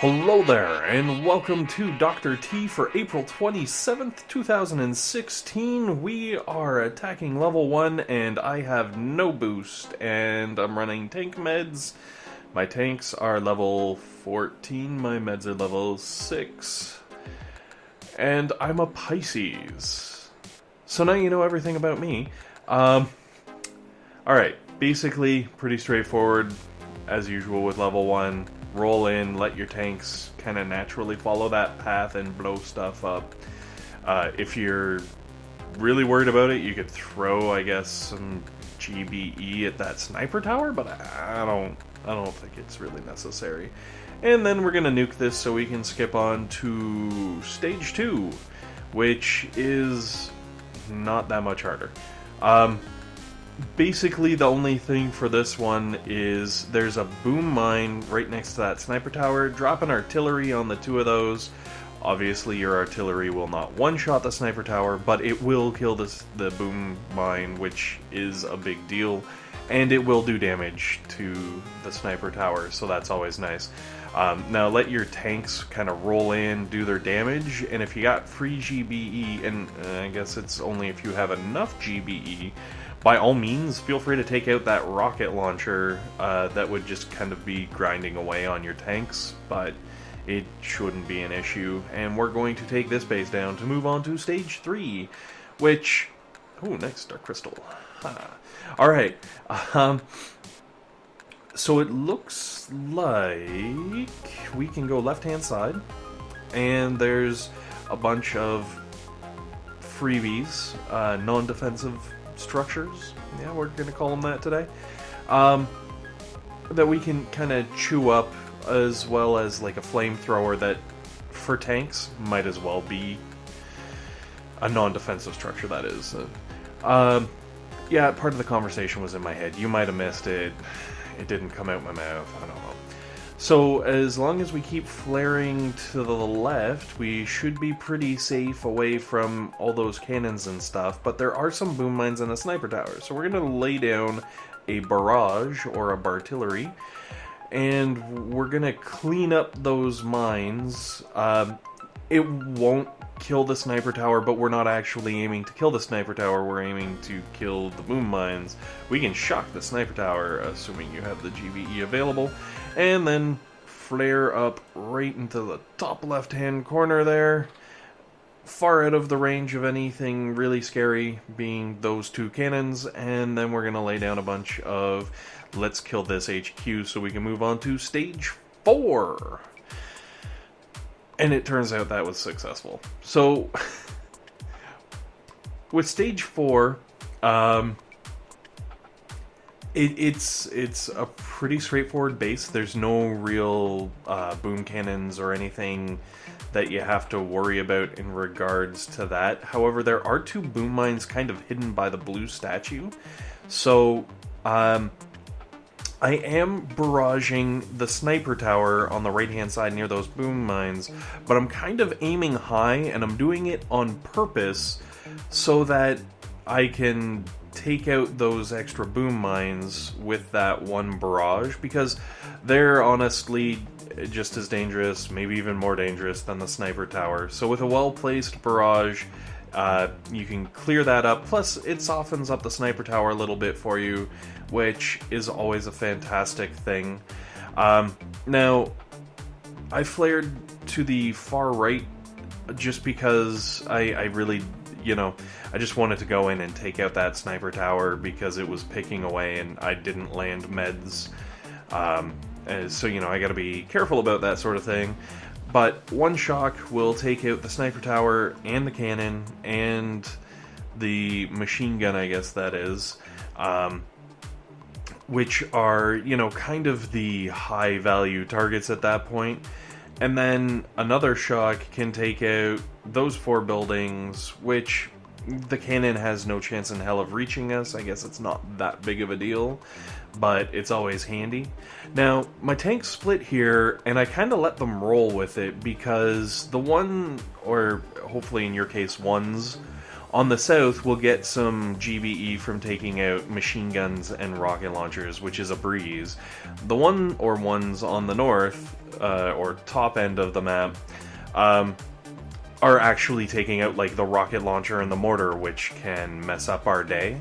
Hello there, and welcome to Dr. T for April 27th, 2016. We are attacking level 1, and I have no boost, and I'm running tank meds. My tanks are level 14, my meds are level 6, and I'm a Pisces. So now you know everything about me. Alright, basically, pretty straightforward, as usual with level 1. Roll in, let your tanks kind of naturally follow that path and blow stuff up. If you're really worried about it, you could throw, I guess, some GBE at that sniper tower, but I don't think it's really necessary. And then we're gonna nuke this so we can skip on to stage 2, which is not that much harder. Basically, the only thing for this one is there's a boom mine right next to that sniper tower. Drop an artillery on the two of those. Obviously, your artillery will not one-shot the sniper tower, but it will kill the boom mine, which is a big deal. And it will do damage to the sniper tower, so that's always nice. Now, let your tanks kind of roll in, do their damage, and if you got free GBE, and I guess it's only if you have enough GBE, by all means, feel free to take out that rocket launcher that would just kind of be grinding away on your tanks, but it shouldn't be an issue. And we're going to take this base down to move on to stage 3, which... Ooh, nice, Dark Crystal. Alright, so it looks like we can go left-hand side, and there's a bunch of freebies, non-defensive structures, yeah, we're gonna call them that today, that we can kind of chew up, as well as like a flamethrower that, for tanks, might as well be a non-defensive structure, that is. Yeah, part of the conversation was in my head. You might have missed it. It didn't come out my mouth. I don't know. So, as long as we keep flaring to the left, we should be pretty safe away from all those cannons and stuff, but there are some boom mines and a sniper tower. So we're going to lay down a barrage, or a bartillery, and we're going to clean up those mines. It won't kill the sniper tower, but we're not actually aiming to kill the sniper tower, we're aiming to kill the boom mines. We can shock the sniper tower, assuming you have the GBE available, and then flare up right into the top left-hand corner there, far out of the range of anything really scary, being those two cannons, and then we're going to lay down a bunch of let's kill this HQ so we can move on to stage 4. And it turns out that was successful. So, with stage 4, it's a pretty straightforward base. There's no real boom cannons or anything that you have to worry about in regards to that. However, there are two boom mines kind of hidden by the blue statue. So, I am barraging the sniper tower on the right-hand side near those boom mines, but I'm kind of aiming high, and I'm doing it on purpose so that I can take out those extra boom mines with that one barrage, because they're honestly just as dangerous, maybe even more dangerous than the sniper tower. So with a well-placed barrage, you can clear that up, plus it softens up the sniper tower a little bit for you, which is always a fantastic thing. Now, I flared to the far right just because I really, I just wanted to go in and take out that sniper tower because it was picking away and I didn't land meds. So, I gotta be careful about that sort of thing. But one shock will take out the sniper tower and the cannon and the machine gun, I guess that is, which are, kind of the high value targets at that point. And then another shock can take out those 4 buildings, which the cannon has no chance in hell of reaching us. I guess it's not that big of a deal, but it's always handy. Now, my tanks split here, and I kind of let them roll with it, because the one, or hopefully in your case ones, On the south, we'll get some GBE from taking out machine guns and rocket launchers, which is a breeze. The ones on the north, or top end of the map, are actually taking out like the rocket launcher and the mortar, which can mess up our day.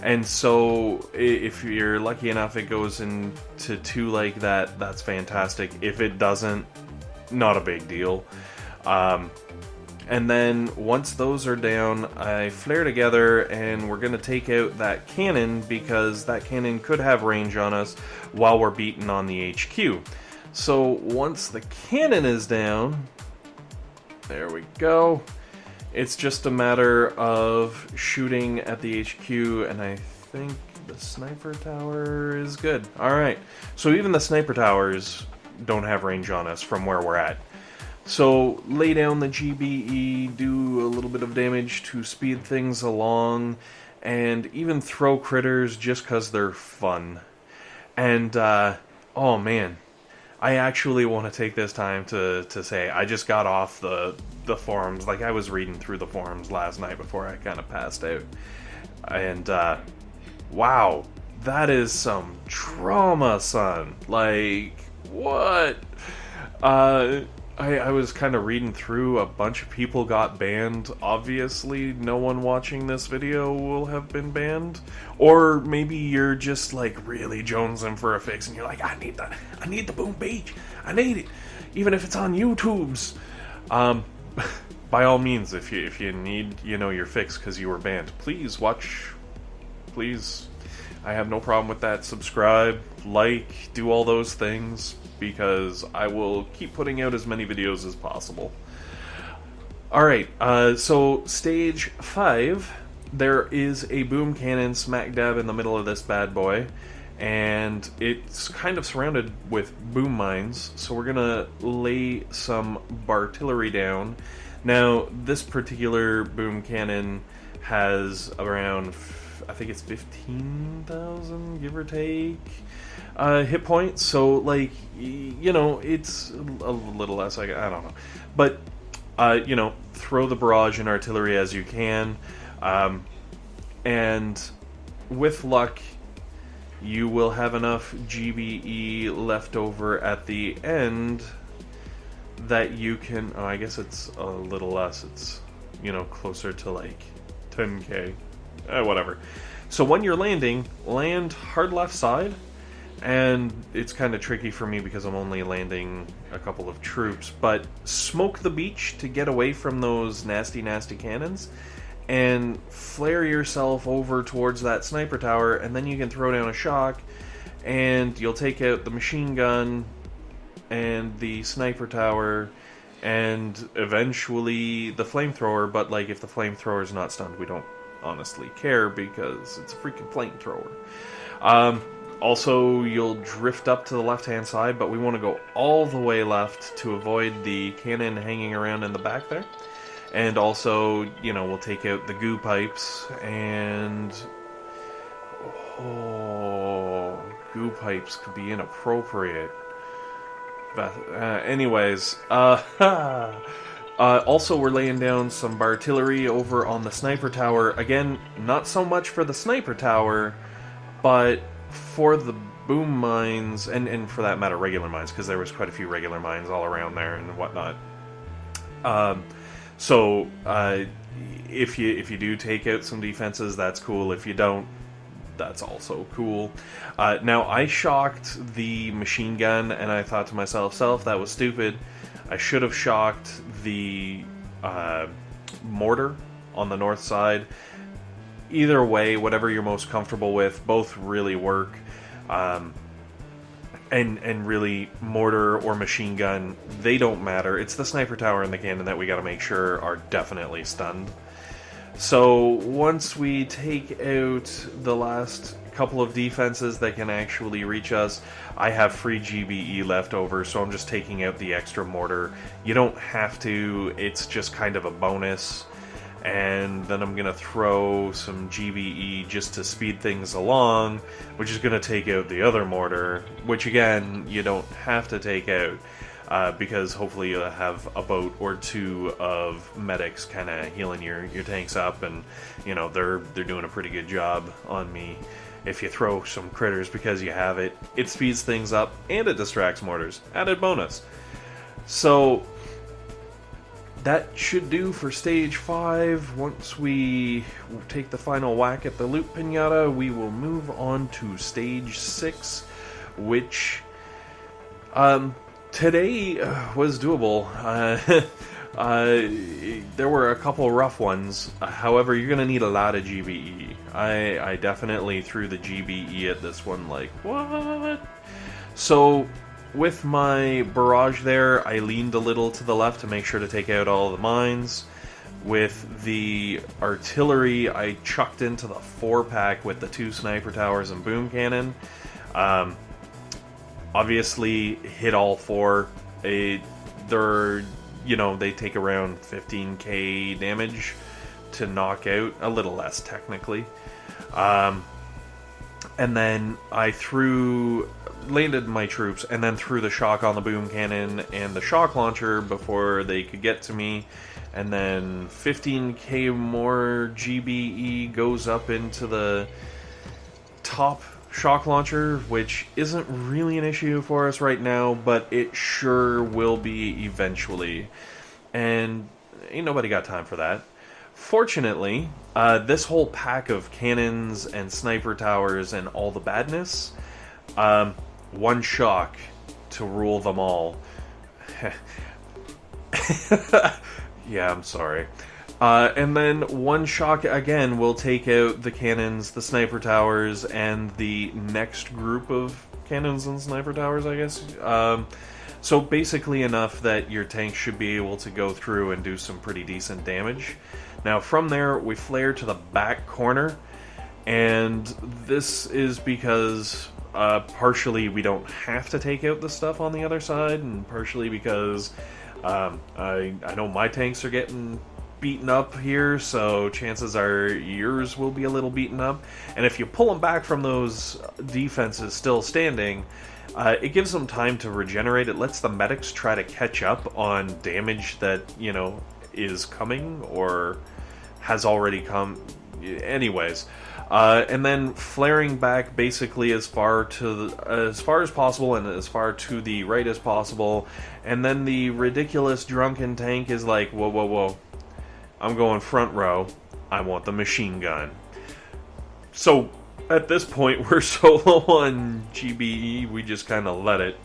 And so if you're lucky enough it goes into 2 like that, that's fantastic. If it doesn't, not a big deal. And then once those are down, I flare together and we're going to take out that cannon, because that cannon could have range on us while we're beating on the HQ. So once the cannon is down, there we go. It's just a matter of shooting at the HQ, and I think the sniper tower is good. Alright, so even the sniper towers don't have range on us from where we're at. So lay down the GBE, do a little bit of damage to speed things along, and even throw critters just because they're fun. And, oh man, I actually want to take this time to say I just got off the forums. Like, I was reading through the forums last night before I kind of passed out. And, wow, that is some trauma, son. Like, what? I was kind of reading through, a bunch of people got banned. Obviously, no one watching this video will have been banned. Or maybe you're just like really jonesing for a fix and you're like, I need the Boom Beach. I need it. Even if it's on YouTube's. By all means, if you need, your fix because you were banned, please watch. Please. I have no problem with that. Subscribe, like, do all those things, because I will keep putting out as many videos as possible. Alright, so stage 5, there is a boom cannon smack dab in the middle of this bad boy, and it's kind of surrounded with boom mines, so we're gonna lay some artillery down. Now, this particular boom cannon has around, I think it's 15,000, give or take, hit points, so, like, it's a little less, I don't know. But, throw the barrage and artillery as you can, and with luck, you will have enough GBE left over at the end that you can, I guess it's a little less, it's, closer to, like, 10k. Whatever. So when you're landing, land hard left side, and it's kind of tricky for me because I'm only landing a couple of troops, but smoke the beach to get away from those nasty cannons, and flare yourself over towards that sniper tower, and then you can throw down a shock, and you'll take out the machine gun and the sniper tower, and eventually the flamethrower. But like, if the flamethrower is not stunned, we don't honestly care because it's a freaking flamethrower. Also, you'll drift up to the left-hand side, but we want to go all the way left to avoid the cannon hanging around in the back there. And also, we'll take out the goo pipes, and goo pipes could be inappropriate. But, anyways, also, we're laying down some artillery over on the sniper tower. Again, not so much for the sniper tower, but for the boom mines, and for that matter, regular mines, because there was quite a few regular mines all around there and whatnot. So, if you do take out some defenses, that's cool. If you don't, that's also cool. Now, I shocked the machine gun, and I thought to myself, that was stupid. I should have shocked the mortar on the north side. Either way, whatever you're most comfortable with, both really work. And really, mortar or machine gun, they don't matter. It's the sniper tower and the cannon that we gotta make sure are definitely stunned. So once we take out the last couple of defenses that can actually reach us, I have free GBE left over, so I'm just taking out the extra mortar. You don't have to, it's just kind of a bonus. And then I'm going to throw some GBE just to speed things along, which is going to take out the other mortar, which again, you don't have to take out. because hopefully you'll have a boat or two of medics kind of healing your tanks up, and you know they're doing a pretty good job on me. If you throw some critters because you have it, it speeds things up and it distracts mortars. Added bonus. So that should do for stage 5. Once we take the final whack at the loot pinata, we will move on to stage 6, which today was doable. There were a couple rough ones. However, you're gonna need a lot of GBE. I definitely threw the GBE at this one like, what? So with my barrage there, I leaned a little to the left to make sure to take out all the mines. With the artillery, I chucked into the 4-pack with the 2 sniper towers and boom cannon. Obviously, hit all 4. They're, you know, they take around 15k damage to knock out, a little less technically. And then I landed my troops, and then threw the shock on the boom cannon and the shock launcher before they could get to me. And then 15k more GBE goes up into the top shock launcher, which isn't really an issue for us right now, but it sure will be eventually. And ain't nobody got time for that. Fortunately, this whole pack of cannons and sniper towers and all the badness, one shock to rule them all. Yeah, I'm sorry. And then one shock again will take out the cannons, the sniper towers, and the next group of cannons and sniper towers, I guess. So basically enough that your tank should be able to go through and do some pretty decent damage. Now from there, we flare to the back corner, and this is because partially we don't have to take out the stuff on the other side, and partially because I know my tanks are getting beaten up here, so chances are yours will be a little beaten up. And if you pull them back from those defenses still standing, it gives them time to regenerate. It lets the medics try to catch up on damage that, you know, is coming or has already come. Anyways, and then flaring back basically as far as possible and as far to the right as possible. And then the ridiculous drunken tank is like, whoa, whoa, whoa. I'm going front row. I want the machine gun. So at this point, we're so low on GBE, we just kind of let it.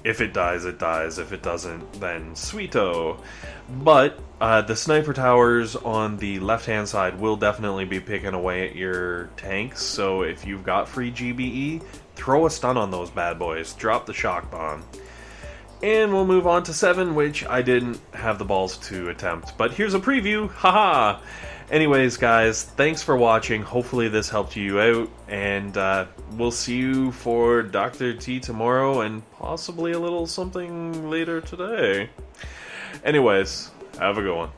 If it dies, it dies. If it doesn't, then sweeto. But the sniper towers on the left-hand side will definitely be picking away at your tanks. So if you've got free GBE, throw a stun on those bad boys. Drop the shock bomb. And we'll move on to 7, which I didn't have the balls to attempt. But here's a preview, haha! Anyways, guys, thanks for watching. Hopefully this helped you out. And we'll see you for Dr. T tomorrow, and possibly a little something later today. Anyways, have a good one.